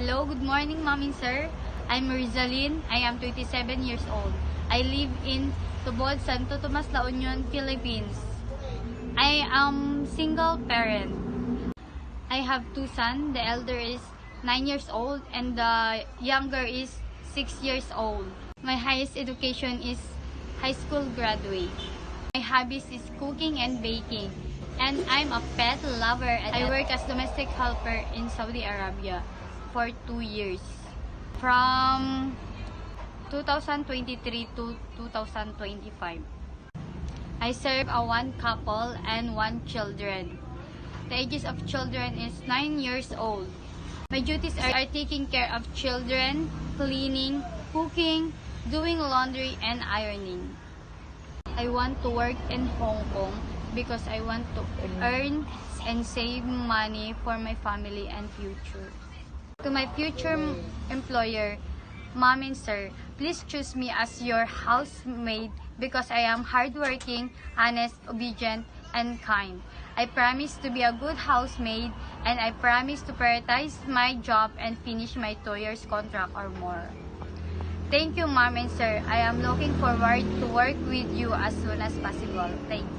Hello, good morning, Mom and Sir. I'm Rizalyn. I am 27 years old. I live in Tubod, Santo Tomas, La Union, Philippines. I am single parent. I have two sons. The elder is 9 years old and the younger is 6 years old. My highest education is high school graduate. My hobbies is cooking and baking. And I'm a pet lover. I work as domestic helper in Saudi Arabia for 2 years. From 2023 to 2025. I serve a one couple and one children. The ages of children is 9 years old. My duties are taking care of children, cleaning, cooking, doing laundry, and ironing. I want to work in Hong Kong because I want to earn and save money for my family and future. To my future employer, Mom and Sir, please choose me as your housemaid because I am hardworking, honest, obedient, and kind. I promise to be a good housemaid and I promise to prioritize my job and finish my 2 years contract or more. Thank you, Mom and Sir. I am looking forward to work with you as soon as possible. Thank you.